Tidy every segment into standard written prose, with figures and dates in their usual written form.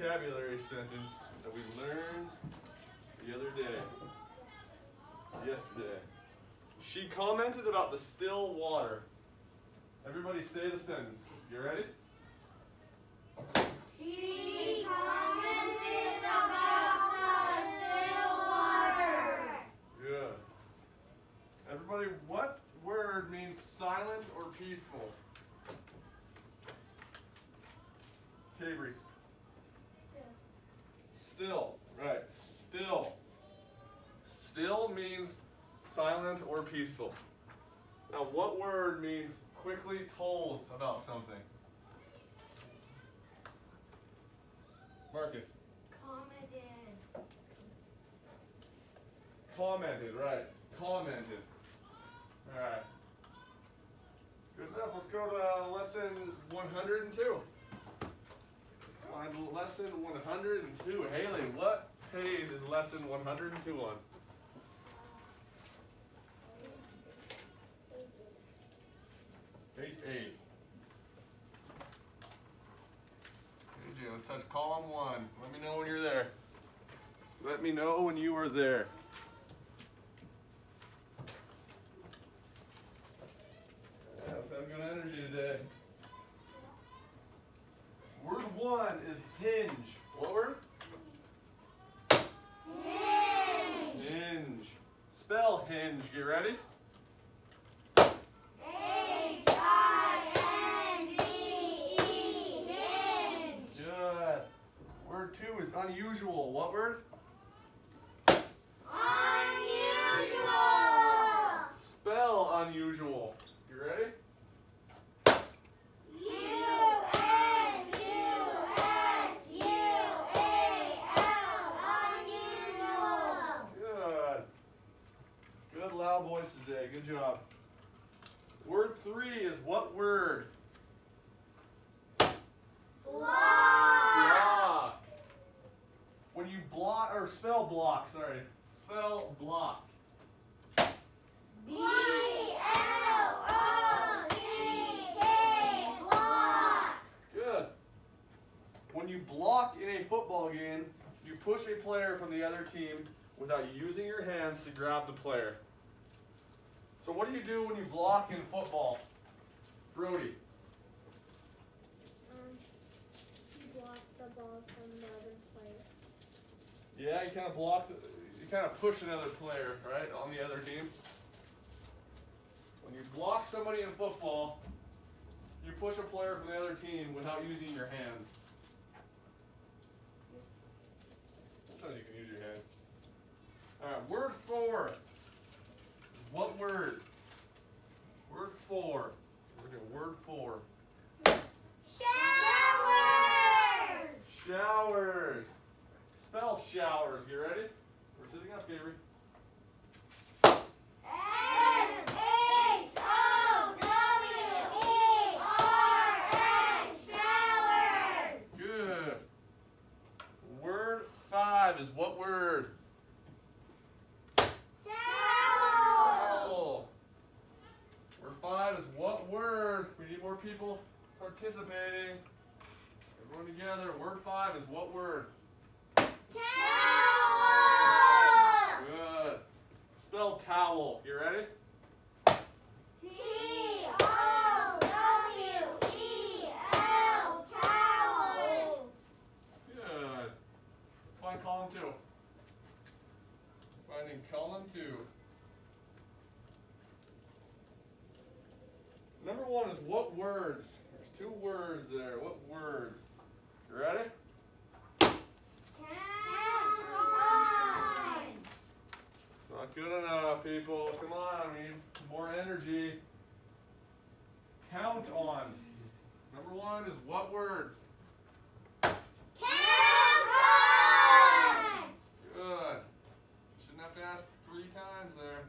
vocabulary sentence that we learned the other day. Yesterday. She commented about the still water. Everybody say the sentence. You ready? She commented about the still water. Good. Everybody, what word means silent or peaceful? Cabri. Still. Right. Still. Still means silent or peaceful. Now, what word means quickly told about something? Marcus. Commented. Commented, right. Commented. All right. Good enough. Let's go to lesson 102. Let's find lesson 102. Haley, what page is lesson 102 on? Page 8. AJ, let's touch column 1. Let me know when you're there. Let me know when you are there. Yeah, let's have good energy today. Word 1 is hinge. What word? Hinge. Hinge. Spell hinge. You ready? H-I-N-G-E. Hinge. Good. Word 2 is unusual. What word? Unusual. Spell unusual. You ready? U-N-U-S-U-A-L. Unusual. Good. Good loud voice today. Good job. Word 3 is what word? Block. Block. When you block, or spell block, sorry. Spell block. B-L-O-C-K. Block. Good. When you block in a football game, you push a player from the other team without using your hands to grab the player. So what do you do when you block in football? Brody. Block the ball from the other player. Yeah, you kind of block, you kind of push another player, right, on the other team. When you block somebody in football, you push a player from the other team without using your hands. Sometimes you can use your hands. All right, word 4. What word? Word 4. We're going to word 4. Showers. Showers. Spell showers. You ready? We're sitting up, Gabriel. S-H-O-W-E-R-S. Showers. Good. Word 5 is what word? Towel. Word 5 is what word? We need more people participating. Everyone together. Word 5 is what word? Towel. Good. Spell towel. You ready? T-O-W-E-L. Towel. Good. Let's find column 2. Finding column 2. Number 1 is what words? There's 2 words there. What words? You ready? Count on. It's not good enough, people. Come on, we need more energy. Count on. Number 1 is what words? Count on. Good. Shouldn't have to ask 3 times there.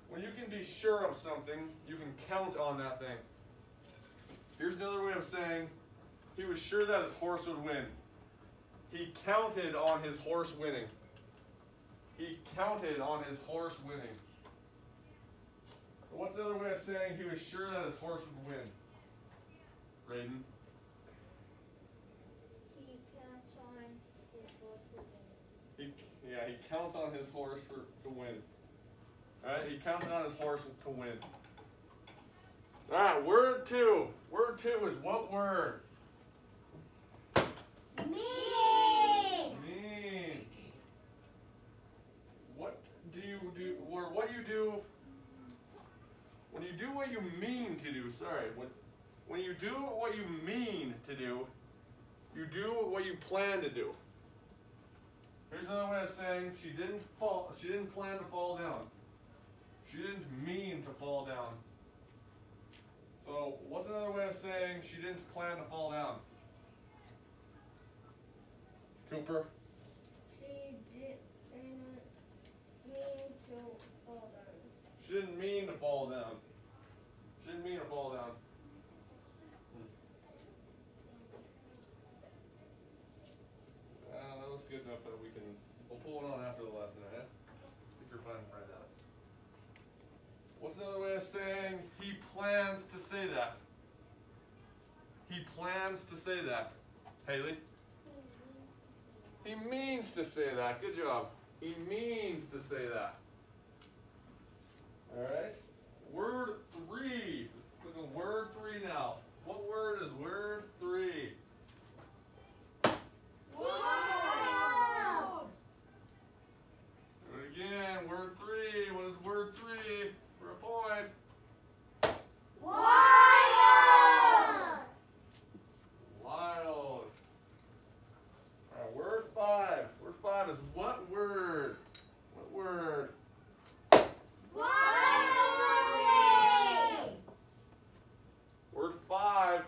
When you can be sure of something, you can count on that thing. Here's another way of saying he was sure that his horse would win. He counted on his horse winning. He counted on his horse winning. So what's the other way of saying he was sure that his horse would win? Braden? he counts on his horse to win. Alright, he counted on his horse to win. Alright, word two. Word two is what word? Mean. Mean. What do you do, or what you do when you do what you mean to do, when you do what you mean to do, you do what you plan to do. Here's another way of saying she didn't plan to fall down. She didn't mean to fall down. So what's another way of saying she didn't plan to fall down? Cooper? She didn't mean to fall down. She didn't mean to fall down. She didn't mean to fall down. That was good enough that we'll pull it on after the lesson, eh? I think you're fine right now. What's another way of saying he plans to say that? He plans to say that. Haley? He means to say that. Good job. He means to say that. Alright? Word three. Look at word three now. What word is word three? Wild. Do it again. Word three. What is word three? For a point. Wild. Wild. Alright, word five. Word five is what word? What word? Wildly. Word five.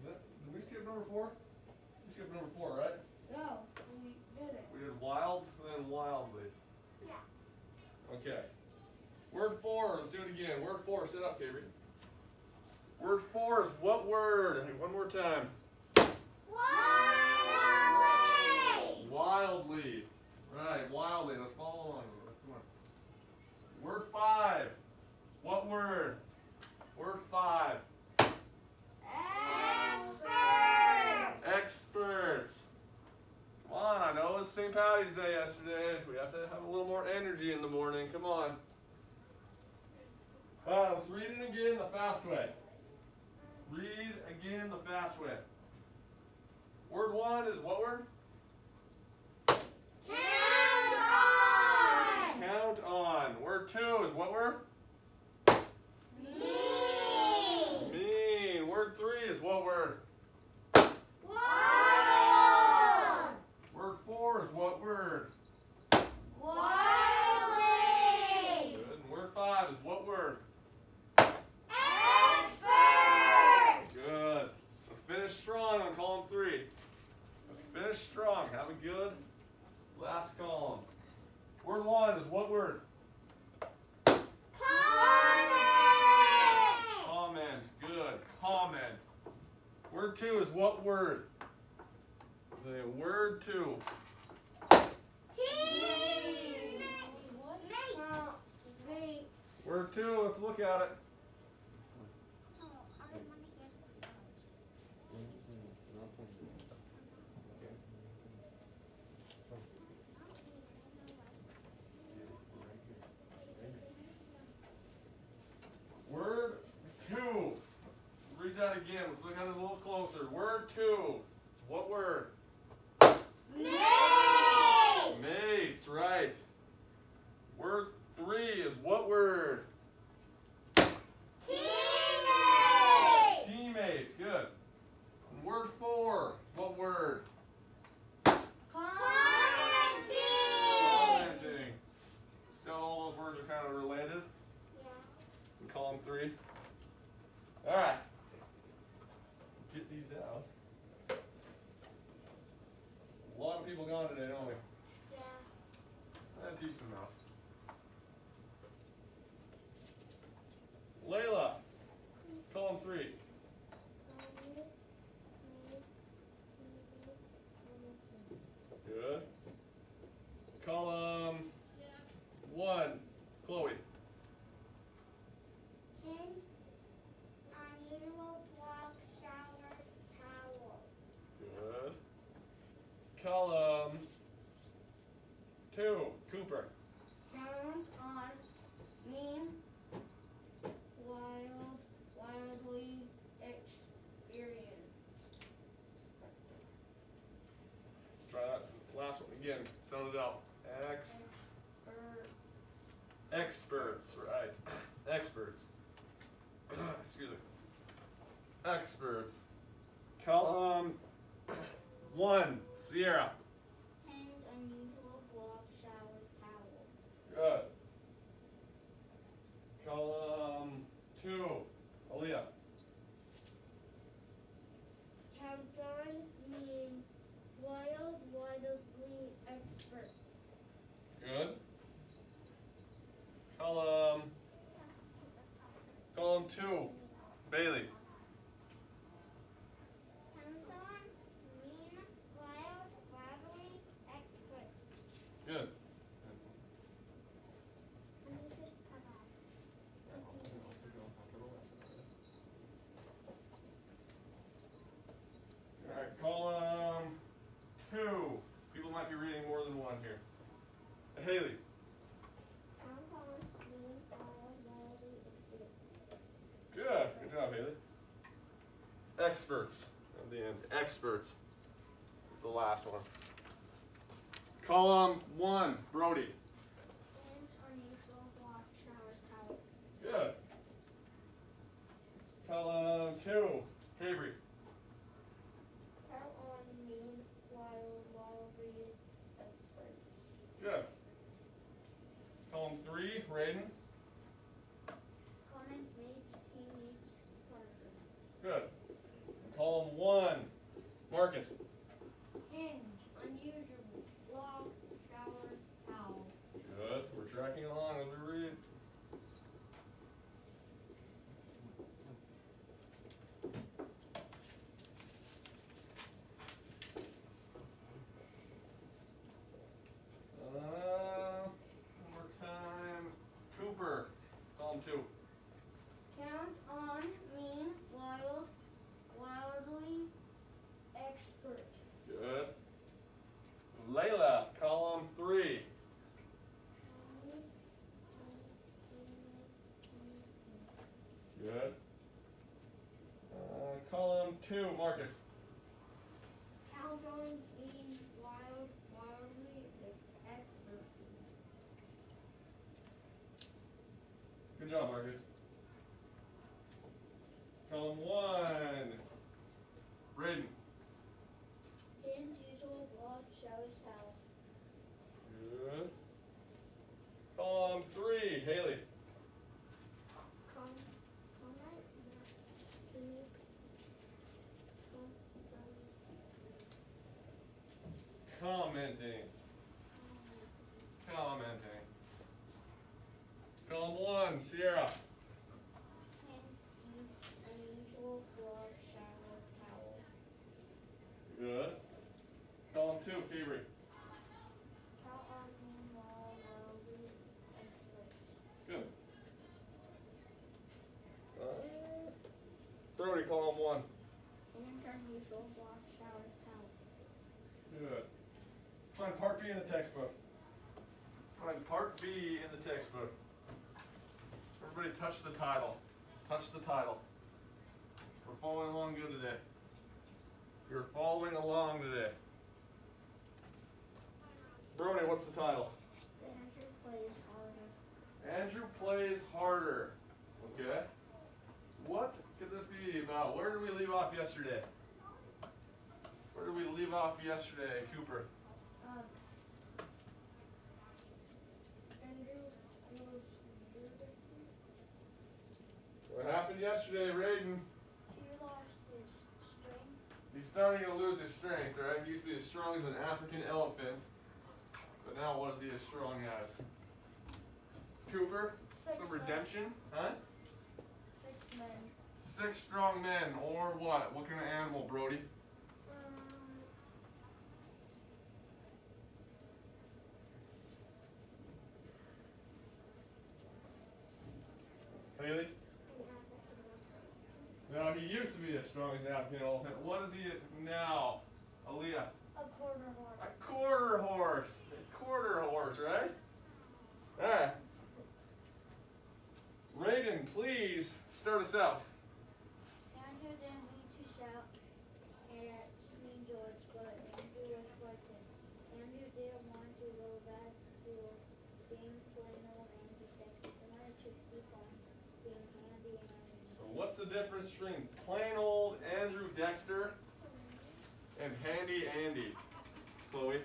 Did we skip number four? We skipped number four, right? No, we didn't. We did wild, then wildly. Yeah. Okay. Word four, let's do it again. Word four, sit up, Gabriel. Word four is what word? Hey, one more time. Wildly. Wildly. Right, wildly. Let's follow along. Come on. Word five. What word? Word five. Expert. Experts. Come on, I know it was St. Patty's Day yesterday. We have to have a little more energy in the morning. Come on. Let's read it again the fast way. Read again the fast way. Word one is what word? Count on. Count on. Word two is what word? Mean. Mean. Word three is what word? Wild. Word four is what word? Wildly. Good. And word five is what word? Expert. Good. Let's finish strong on column three. Let's finish strong. Have a good last column. Word one is what word? Comment. Comment. Good. Comment. Word two is what word? The word two. Team. Mate. Word two, let's look at it. Word two. Let's read that again. Let's look at it a little closer. Word two. What word? Mate. Mates, right. Word three is what word? Teammate. Teammates, good. And word four, what word? Commenting. Commenting. Still all those words are kind of related in column three. All right. Get these out. A lot of people gone today, don't we? Yeah. Decent enough. Layla, column three. Good. Column one, Chloe. Hinge, unusual block, shower, towel. Good. Column Experts, right? Experts. Excuse me. Experts. Column 1, Sierra. Pens, unusual, block, showers, towel. Good. Column 2, Aaliyah. Countdown, mean, wild, wildly, experts. Good. Column 2, Bailey. Countdown, mean, wild, wildly, experts. Good. Let me just cut off. All right, column 2. People might be reading more than one here. Haley. Countdown, mean, wild, wildly, experts. Good. Good job, Haley. Experts. At the end. Experts. It's the last one. Column 1, Brody. Pens, unusual, block, showers, towel. Good. Column 2, Avery. Count on, mean, wild, wildly, experts. Good. Column 3, Raiden. Comment, mates, teammates, partners. Good. Column 1, Marcus. Hinge, unusual, block, showers, towel. Good. We're tracking along as we read. One more time. Cooper. Column 2. Count on, mean, wild, wildly, expert. Good. Layla. Column 3. Good. Column 2, Marcus. Count on, mean, wild, wildly, expert. Good job, Marcus. Column 1, Braden. Hinge, usual, block, showers, towel. Good. Column 3, Haley. Comment, teammates, Commenting. Commenting. Column 1, Sierra. unusual, block, showers, towel. Good. Column 2, Avery. Count on, mean, wild, wildly, expert. Good. Brody, column 1. Hinge, unusual, block, showers, towel. Good. Find part B in the textbook. Find part B in the textbook. Everybody touch the title. Touch the title. We're following along good today. You're following along today. Brody, what's the title? Andrew plays harder. Andrew plays harder. Okay. What could this be about? Where did we leave off yesterday? Where did we leave off yesterday, Cooper? Andrew feels weird. What happened yesterday, Raiden? He lost his strength. He's starting to lose his strength, right? He used to be as strong as an African elephant. But now what is he as strong as? Cooper? 6 Some men. redemption? Huh? 6 men. 6 strong men, or what? What kind of animal, Brody? Haley? No, he used to be as strong as an African elephant. What is he now? Aaliyah? A quarter horse. A quarter horse. A quarter horse, right? Alright. Raiden, please start us out. Andrew didn't mean to shout at King George, but Andrew was frightened. Andrew didn't want to go back to being final and he said being handy and So what's the difference between plain old Andrew Dexter and handy Andy? Chloe?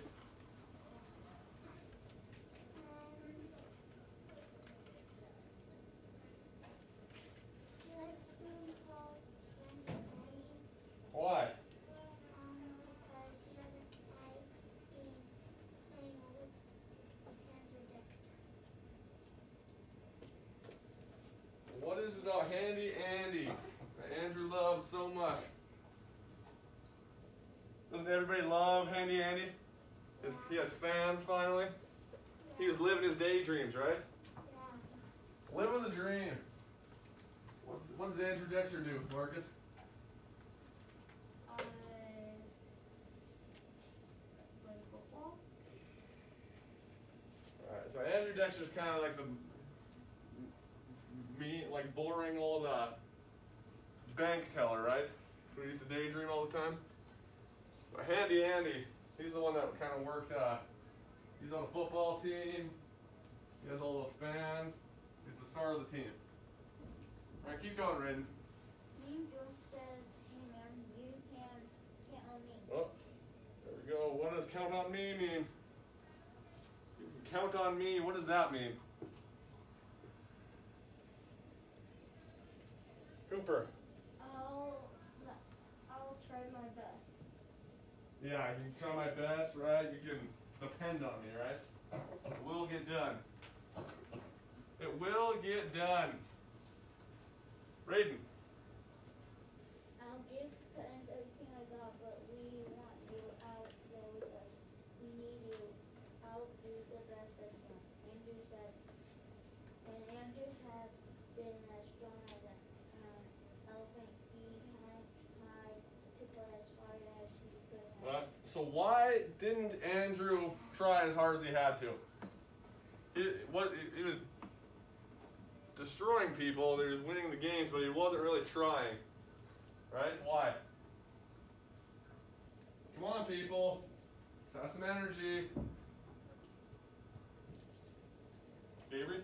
he likes being called handy Why? because he doesn't like being playing with Andrew Dexter. What is it about handy Andy that Andrew loves so much? Doesn't everybody love handy Andy? He has fans finally. He was living his daydreams, right? Yeah. Living the dream. What does Andrew Dexter do, Marcus? Play football. Alright, so Andrew Dexter's kind of like the like boring old bank teller, right? Who used to daydream all the time. But handy Andy, he's the one that kind of worked. He's on the football team. He has all those fans. He's the star of the team. All right, keep going, Raiden. Mean George says, "Hey man, you can't own me." Oh, there we go. What does count on me mean? You can count on me. What does that mean? Cooper. I'll try my best. Yeah, you can try my best, right? You can depend on me, right? It will get done. It will get done. Raiden. I'll give the ends everything I got, but we want you out there with us. We need you. I'll do the best I can. Andrew said, and Andrew had been as strong as an elephant. He had tried to play as hard as he could have. What? So why didn't Andrew try as hard as he had to? He was destroying people. He was winning the games, but he wasn't really trying. Right? Why? Come on, people. Let's have some energy. Avery?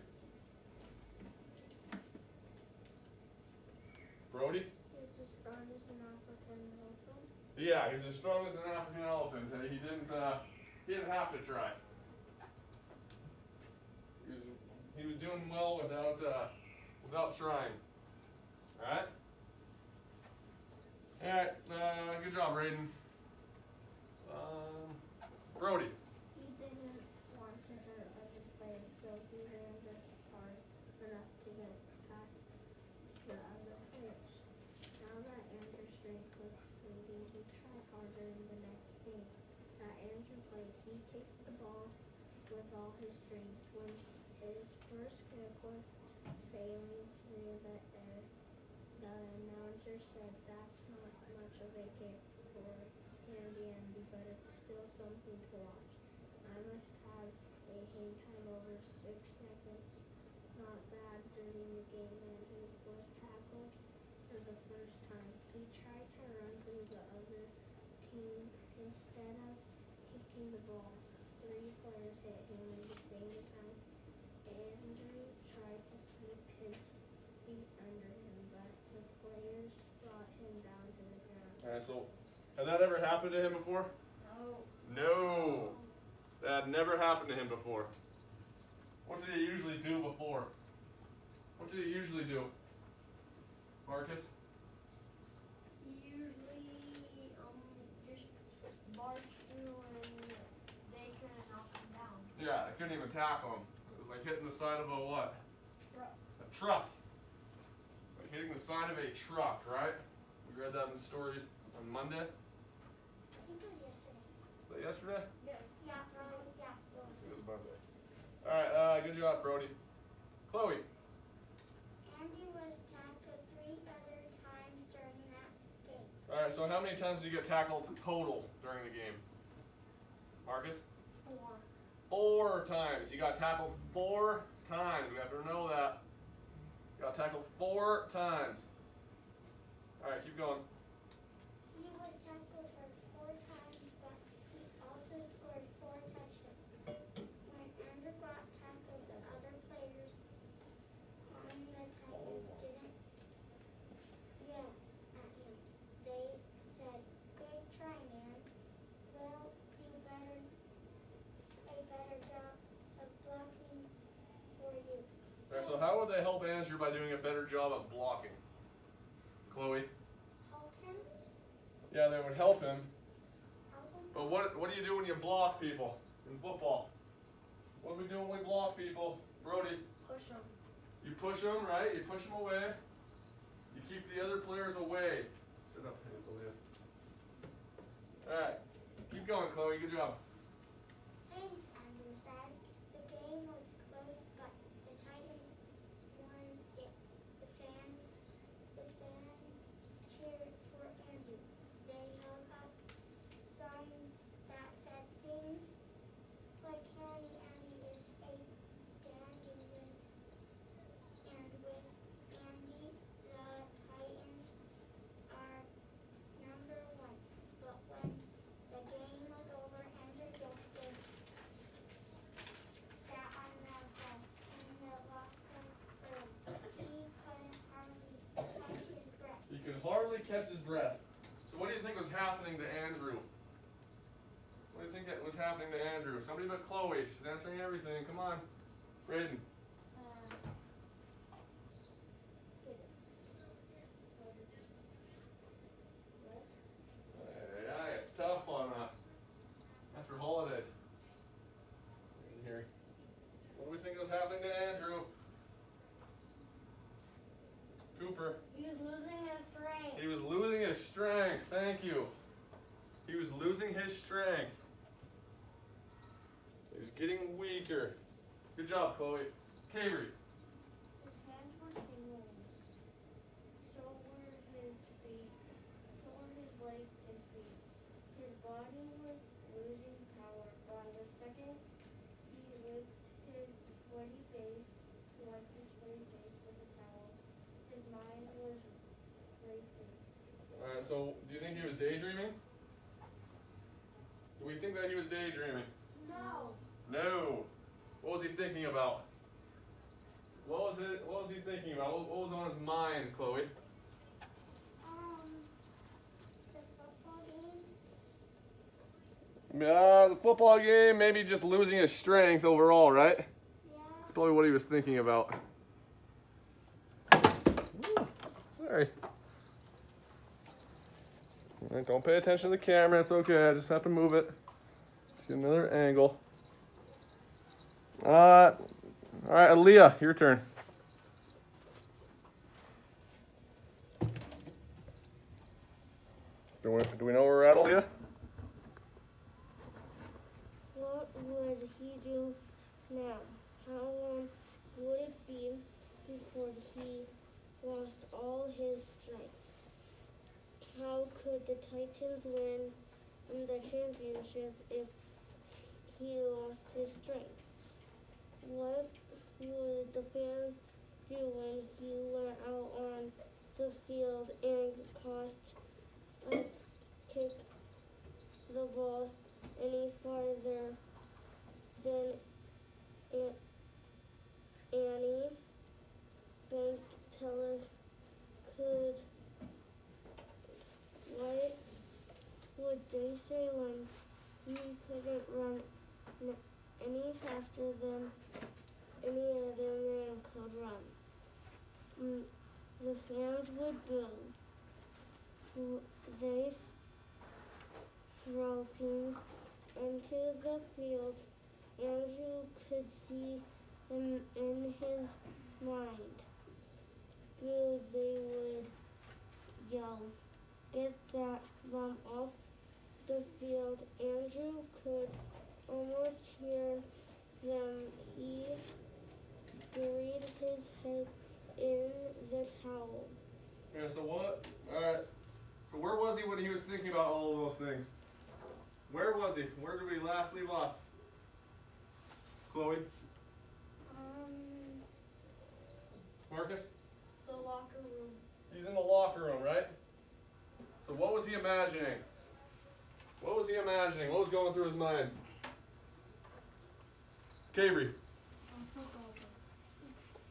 Brody? He's the strongest in African elephant. Yeah, he's as strong as an African elephant. He didn't have to try. He was doing well without trying. All right. All right. Good job, Raiden. Brody. He didn't want to hurt other players, so he ran just hard enough to get past the other players. Now that Andrew's strength was fading, he tried harder in the next game. That Andrew played, he kicked the ball with all his strength. When his first kick was sailing through the air, the announcer said, "That's not much of a kick for Andy, but it's still something to watch. I must have a hang time over 6 seconds. Not bad." During the game, Andy was tackled for the first time. He tried to run through the other team instead of kicking the ball. 3 players hit him at the same time. Andrew tried to keep his feet under him, but the players brought him down to the ground. All right. So, has that ever happened to him before? No. That had never happened to him before. What did he usually do before? What did he usually do? Marcus? He usually just barged through and they couldn't knock him down. Yeah, they couldn't even tackle him. It was like hitting the side of a what? Truck. A truck. Like hitting the side of a truck, right? We read that in the story on Monday. I think it was yesterday. Was that yesterday? Yes. Yeah. Yeah. It was Monday. Alright, good job, Brody. Chloe. Andy was tackled 3 other times during that game. Alright, so how many times did you get tackled total during the game? Marcus? 4. 4 times. You got tackled 4 times. We have to know that. You got tackled 4 times. Alright, keep going. He was tackled for 4 times, but he also scored 4 touchdowns. When Andrew got tackled, the other players on the Titans Alright, so how would they help Andrew by doing a better job of blocking? Chloe? Help him. Yeah, they would help him. Help him. But what do you do when you block people in football? What do we do when we block people? Brody? Push him. You push them, right? You push them away. You keep the other players away. Sit up, Aaliyah. Alright. Keep going, Chloe. Good job. Thanks, Andrew said. The game was close, but the Titans won it. The fans cheered for Andrew. They held up signs that said things like Andy is a dandy and with Andy, the Titans are number one. But when the game was over, Andrew Dexter sat on the bench in the locker room. He couldn't hardly catch his breath. He could hardly catch his breath. So what do you think was happening to Andrew? What do you think that was happening to Andrew? Somebody but Chloe. She's answering everything. Come on. Braden. Yeah, it's tough on after holidays. In here. What do we think was happening to Andrew? Cooper. He was losing his strength. He was losing his strength. Thank you. He was losing his strength. He was getting weaker. Good job, Chloe. Kayri. His hands were tingling. So were his feet. So were his legs and feet. His body was losing power. By the second he licked his sweaty face, he wiped his sweaty face with a towel. His mind was racing. Alright, so do you think he was daydreaming? Do we think that he was daydreaming? No. No. What was he thinking about? What was he thinking about? What was on his mind, Chloe? The football game. The football game, maybe just losing his strength overall, right? Yeah. That's probably what he was thinking about. Ooh, sorry. All right, don't pay attention to the camera. It's okay. I just have to move it. Get another angle. All right, Aaliyah, your turn. Do we know where we're at, Aaliyah? What would he do now? How long would it be before he lost all his strength? How could the Titans win in the championship if he lost his strength? What would the fans do when he went out on the field and kick the ball any farther than Annie Bank Teller could? What would they say when he couldn't run any faster than any other man could run? The fans would boo. They throw things into the field. Andrew could see them in his mind. Boo, they would yell. Get that bum off the field. Andrew could almost hear them. He buried his head in the towel. Yeah, so what? Alright. So where was he when he was thinking about all of those things? Where was he? Where did we last leave off? Chloe? Marcus? The locker room. He's in the locker room, right? So what was he imagining? What was he imagining? What was going through his mind? Kayri?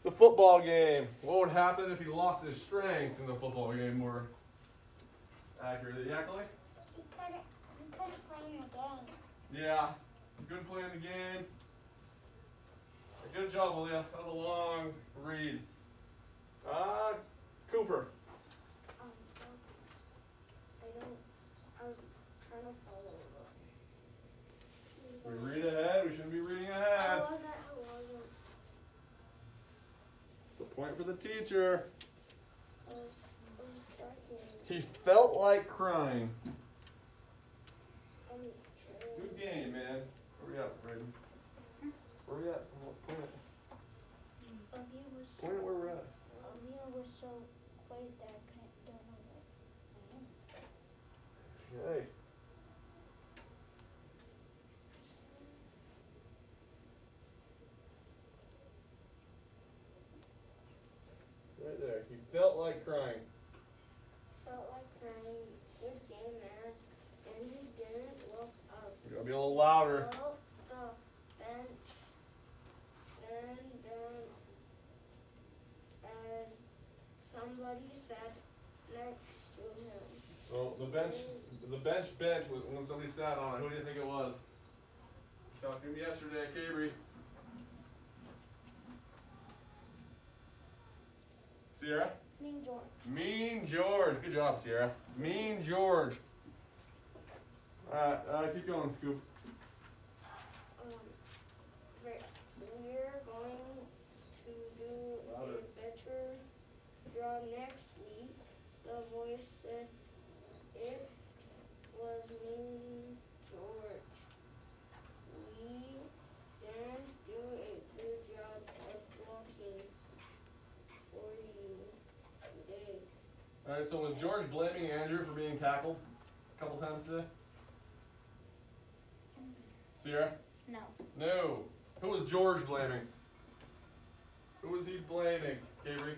The football game. What would happen if he lost his strength in the football game more accurately? Yeah, Chloe? He couldn't play in the game. Yeah. He couldn't play in the game. Good job, Leah. That was a long read. Cooper. I was trying to follow We read ahead. We shouldn't be reading ahead. I wasn't. It's a point for the teacher. I was talking. He felt like crying. Good game, man. Where we at, Braden? Where we at? Point it. Point it where we're at. Amir was so quiet that I don't know Okay. Right there. He felt like crying. Felt like crying. Good game, man. And he didn't look up. You gotta be a little louder. Well, the bench and then as somebody sat next to him. So the bench when somebody sat on it. Who do you think it was? Talked to him yesterday at Cabry. Sierra? Mean George. Mean George. Good job, Sierra. Mean George. Alright, keep going, Coop. We're going to do Louder. a better job next week. The voice said it was Mean George. We didn't do a good job of blocking for you today. Alright, so was George blaming Andrew for being tackled a couple times today? Sierra? No. No. Who was George blaming? Who was he blaming, Cabry?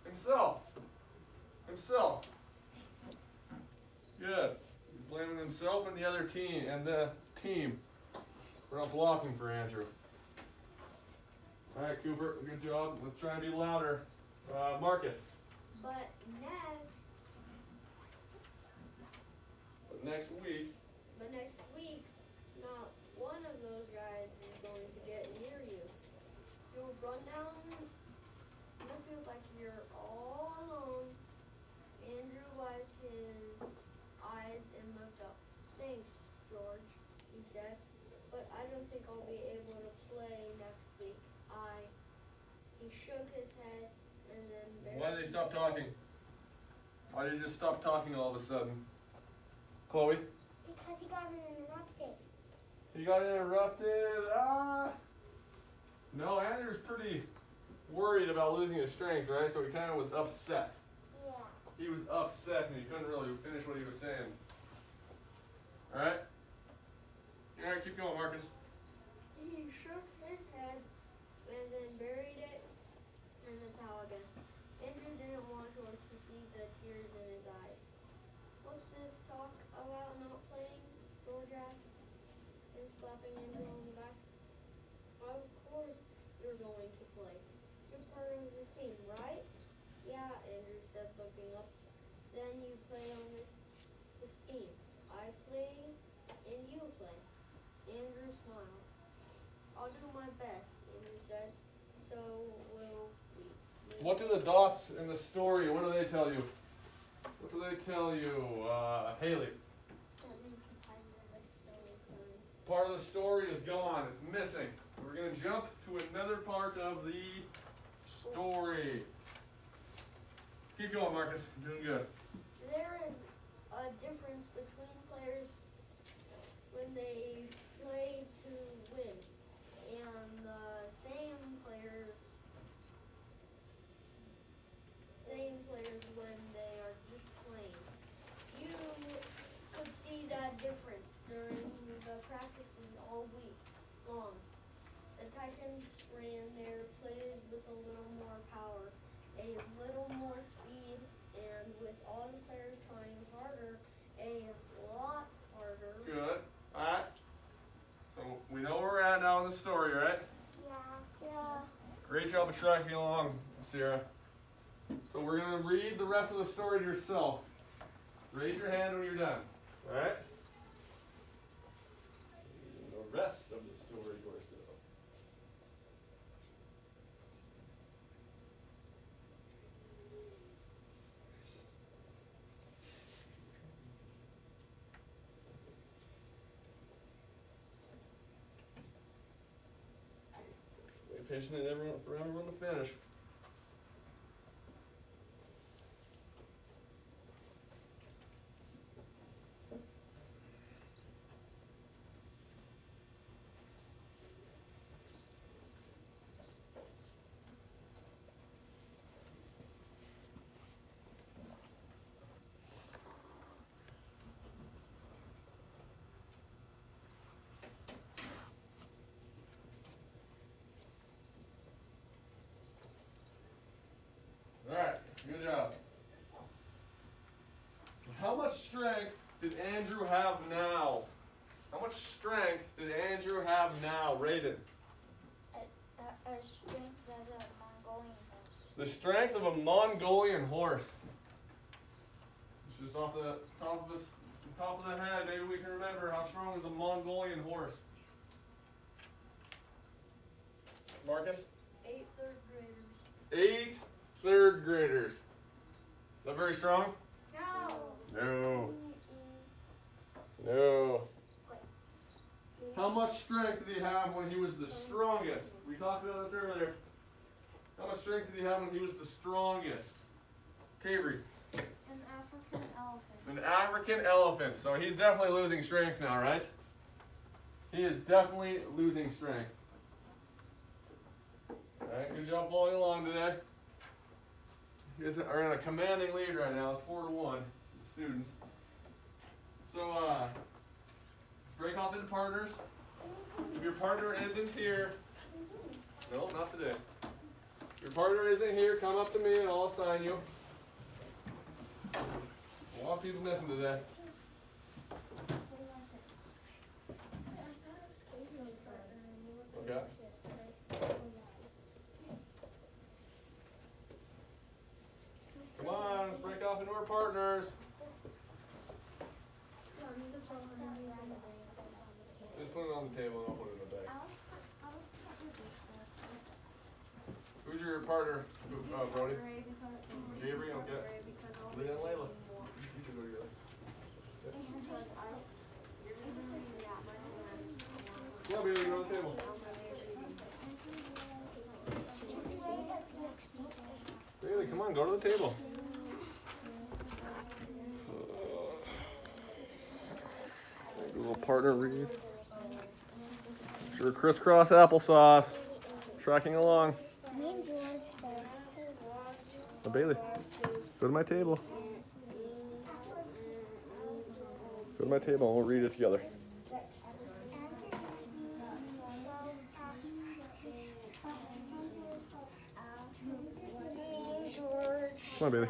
Himself. Himself. Good. He's blaming himself and the other team for not blocking for Andrew. Alright, Cooper, good job. Let's try and be louder. Marcus. But next week, not one of those guys is going to get near you. You'll run down the field like you're all alone. Andrew wiped his eyes and looked up. Thanks, George, he said. But I don't think I'll be able to play next week. He shook his head and then why did they stop talking? Why did you just stop talking all of a sudden? Chloe? Because he got interrupted. He got interrupted. No, Andrew's pretty worried about losing his strength, right? So he kind of was upset. Yeah. He was upset and he couldn't really finish what he was saying. Alright? Alright, keep going, Marcus. He shook his head and then buried it in the towel again. Andrew didn't want George to see the tears in his eyes. What's this talk about not playing? George asked, and slapping Andrew on the back. Of course you're going to play. You're part of this team, right? Yeah, Andrew said, looking up. Then you play on this team. I play and you play. Andrew smiled. I'll do my best, Andrew said. So will we. What do the dots in the story, what do they tell you? What do they tell you, Haley? That means part of the story is gone. Part of the story is gone. It's missing. We're going to jump to another part of the story. Keep going, Marcus. You're doing good. There is a difference between players when they play to win, and the same players when they are just playing. You could see that difference during the practices all week long. The Titans ran their plays with a little more power, a little more speed, and with all the players trying harder, a lot harder. Good. Alright. So we know where we're at now in the story, right? Yeah. Great job of tracking along, Sierra. So we're going to read the rest of the story to yourself. Raise your hand when you're done. Alright? The rest of the story to yourself. patient for everyone to finish. Alright, good job. How much strength did Andrew have now? How much strength did Andrew have now? Rated. A strength of a Mongolian horse. The strength of a Mongolian horse. It's just off the top of the head. Maybe we can remember how strong is a Mongolian horse. Marcus? 8 third graders. 8 third graders. Is that very strong? No. No. No. How much strength did he have when he was the strongest? We talked about this earlier. How much strength did he have when he was the strongest? Avery. An African elephant. An African elephant. So he's definitely losing strength now, right? He is definitely losing strength. Alright, good job following along today. You guys are in a commanding lead right now, 4-1, students. So, let's break off into partners. If your partner isn't here, no, not today. If your partner isn't here, come up to me and I'll assign you. A lot of people missing today. Okay. Come on, let's break off into our partners. Just put it on the table and I'll put it in the bag. Who's your partner? Brody? Avery, okay. Leah and Layla. You should go together. Yeah, baby, go to the table. Bailey, come on, go to the table. A little partner read. Sure, crisscross applesauce. Tracking along. Oh, Bailey, go to my table. Go to my table and we'll read it together. Come on, Bailey.